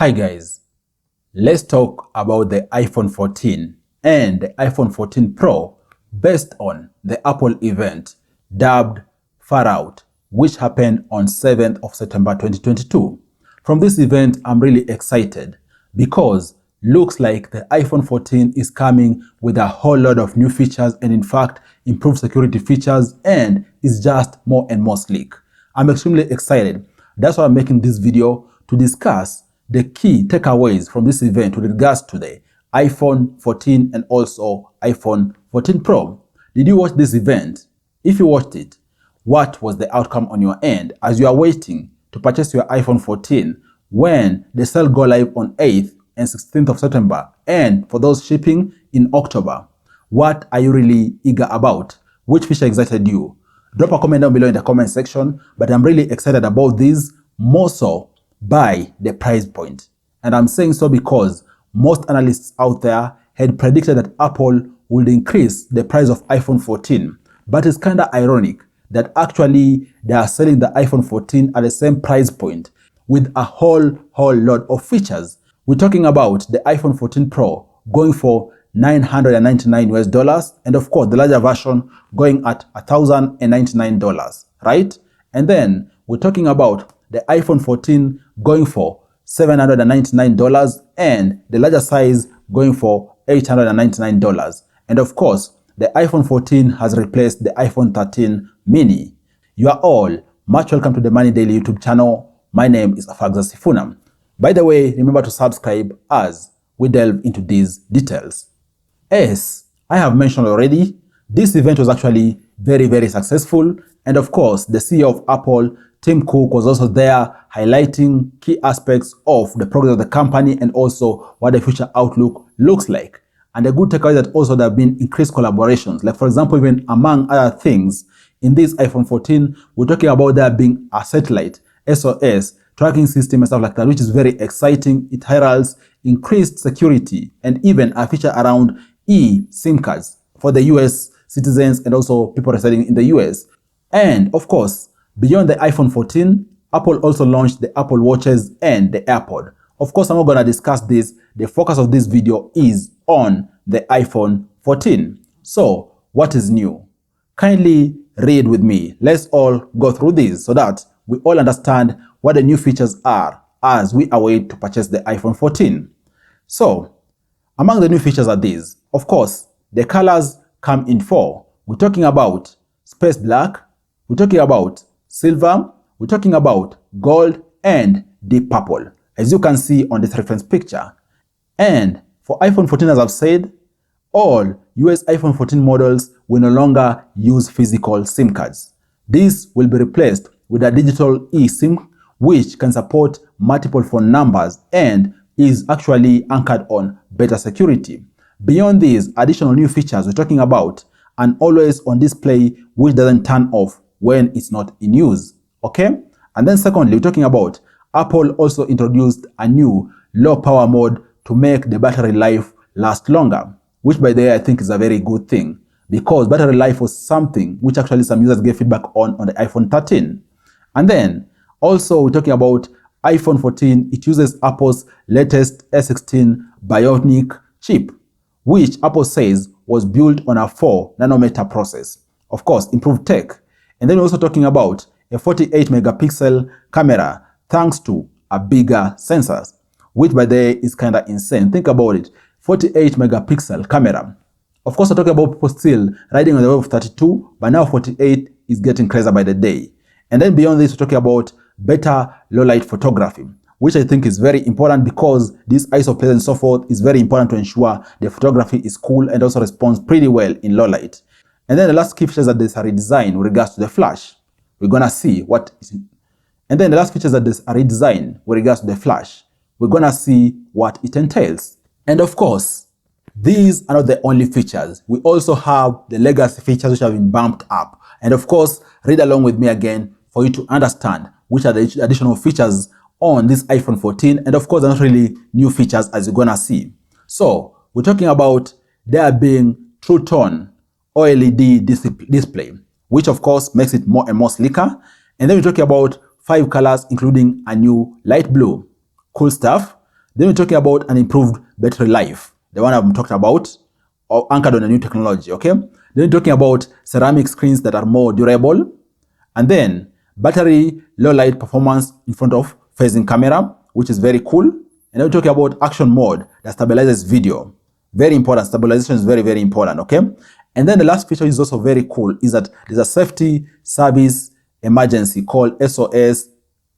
Hi guys, let's talk about the iPhone 14 and the iPhone 14 Pro based on the Apple event dubbed Far Out, which happened on 7th of September 2022. From this event, I'm really excited because looks like the iPhone 14 is coming with a whole lot of new features and in fact improved security features and is just more and more sleek. I'm extremely excited. That's why I'm making this video to discuss the key takeaways from this event with regards to the iPhone 14 and also iPhone 14 Pro. Did you watch this event? If you watched it, what was the outcome on your end as you are waiting to purchase your iPhone 14 when the sale go live on 8th and 16th of September and for those shipping in October? What are you really eager about? Which feature excited you? Drop a comment down below in the comment section, but I'm really excited about these more so by the price point. And I'm saying so because most analysts out there had predicted that Apple would increase the price of iPhone 14. But it's kind of ironic that actually they are selling the iPhone 14 at the same price point with a whole lot of features. We're talking about the iPhone 14 Pro going for $999 and of course the larger version going at $1,099, right? And then we're talking about the iPhone 14 going for $799 and the larger size going for $899. And of course, the iPhone 14 has replaced the iPhone 13 mini. You are all much welcome to the Money Daily YouTube channel. My name is Afagza Sifuna. By the way, remember to subscribe as we delve into these details. As I have mentioned already, this event was actually very successful. And of course, the CEO of Apple, Tim Cook, was also there highlighting key aspects of the progress of the company and also what the future outlook looks like. And the good takeaway is that also there have been increased collaborations. Like for example, even among other things, in this iPhone 14, we're talking about there being a satellite, SOS, tracking system and stuff like that, which is very exciting. It heralds increased security and even a feature around eSIM cards for the US citizens and also people residing in the US. And of course, beyond the iPhone 14, Apple also launched the Apple Watches and the AirPod. Of course, I'm not going to discuss this. The focus of this video is on the iPhone 14. So, what is new? Kindly read with me. Let's all go through this so that we all understand what the new features are as we await to purchase the iPhone 14. So, among the new features are these. Of course, the colors come in four. We're talking about space black, we're talking about silver, we're talking about gold and deep purple, as you can see on this reference picture. And for iPhone 14, as I've said, all US iPhone 14 models will no longer use physical SIM cards. This will be replaced with a digital eSIM, which can support multiple phone numbers and is actually anchored on better security. Beyond these additional new features, we're talking about an always on display which doesn't turn off when it's not in use, okay? And then secondly, we're talking about Apple also introduced a new low power mode to make the battery life last longer, which by the way I think is a very good thing because battery life was something which actually some users gave feedback on the iPhone 13. And then also we're talking about iPhone 14, it uses Apple's latest A16 Bionic chip, which Apple says was built on a 4nm process. Of course, improved tech. And then we're also talking about a 48 megapixel camera thanks to a bigger sensors, which by the way is kind of insane. Think about it, 48 megapixel camera. Of course, we're talking about people still riding on the wave of 32, but now 48 is getting crazier by the day. And then beyond this, we're talking about better low light photography, which I think is very important because this ISO plate and so forth is very important to ensure the photography is cool and also responds pretty well in low light. And then the last key feature is that there's a redesign with regards to the flash. We're gonna see what is in. And then the last feature is that there's a redesign with regards to the flash. We're gonna see what it entails. And of course, these are not the only features. We also have the legacy features which have been bumped up. And of course, read along with me again for you to understand which are the additional features on this iPhone 14. And of course, they're not really new features as you're gonna see. So we're talking about there being True Tone OLED display, which of course makes it more and more sleeker. And then we're talking about 5 colors, including a new light blue. Cool stuff. Then we're talking about an improved battery life, the one I've talked about, or anchored on a new technology, okay? Then we're talking about ceramic screens that are more durable, and then battery low light performance in front of facing camera, which is very cool. And then we're talking about action mode that stabilizes video. Very important. Stabilization is very, very important, okay? And then the last feature is also very cool, is that there's a safety service emergency called SOS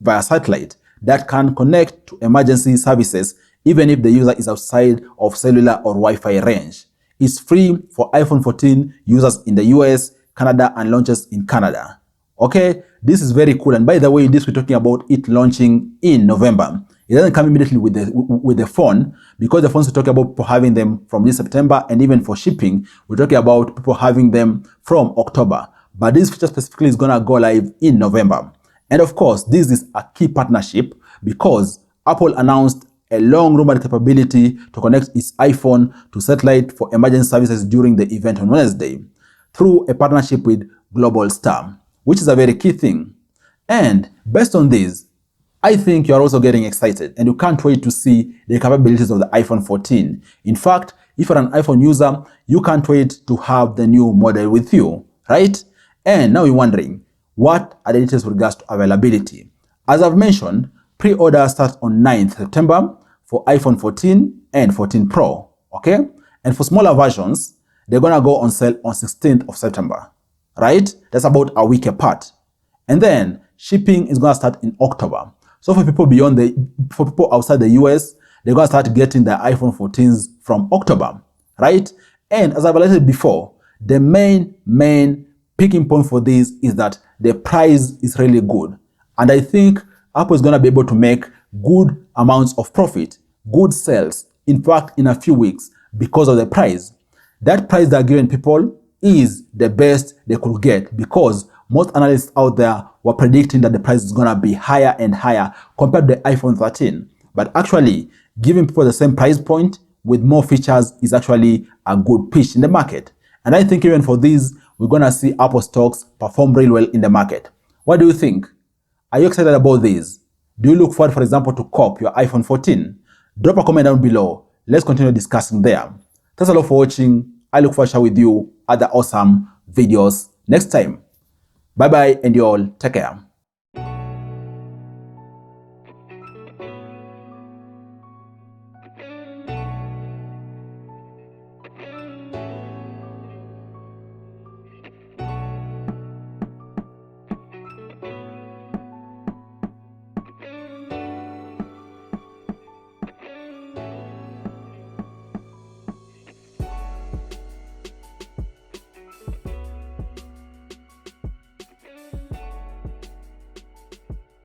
via satellite that can connect to emergency services even if the user is outside of cellular or Wi-Fi range. It's free for iPhone 14 users in the US, Canada, and launches in Canada. Okay, this is very cool. And by the way, this we're talking about it launching in November. It doesn't come immediately with the phone, because the phones we're talking about people having them from this September, and even for shipping, we're talking about people having them from October. But this feature specifically is gonna go live in November. And of course, this is a key partnership because Apple announced a long-rumored capability to connect its iPhone to satellite for emergency services during the event on Wednesday through a partnership with Global Star, which is a very key thing. And based on this, I think you're also getting excited and you can't wait to see the capabilities of the iPhone 14. In fact, if you're an iPhone user, you can't wait to have the new model with you, right? And now you're wondering, what are the details with regards to availability? As I've mentioned, pre-order starts on 9th September for iPhone 14 and 14 Pro, okay? And for smaller versions, they're gonna go on sale on 16th of September, right? That's about a week apart. And then shipping is gonna start in October. So for people for people outside the US, they're gonna start getting the iPhone 14s from October, right? And as I've highlighted before, the main picking point for this is that the price is really good. And I think Apple is gonna be able to make good amounts of profit, good sales, in fact, in a few weeks because of the price. That price they're giving people is the best they could get, because most analysts out there were predicting that the price is going to be higher and higher compared to the iPhone 13. But actually, giving people the same price point with more features is actually a good pitch in the market. And I think even for these, we're going to see Apple stocks perform really well in the market. What do you think? Are you excited about this? Do you look forward, for example, to cop your iPhone 14? Drop a comment down below. Let's continue discussing there. Thanks a lot for watching. I look forward to share with you other awesome videos next time. Bye bye, and you all take care.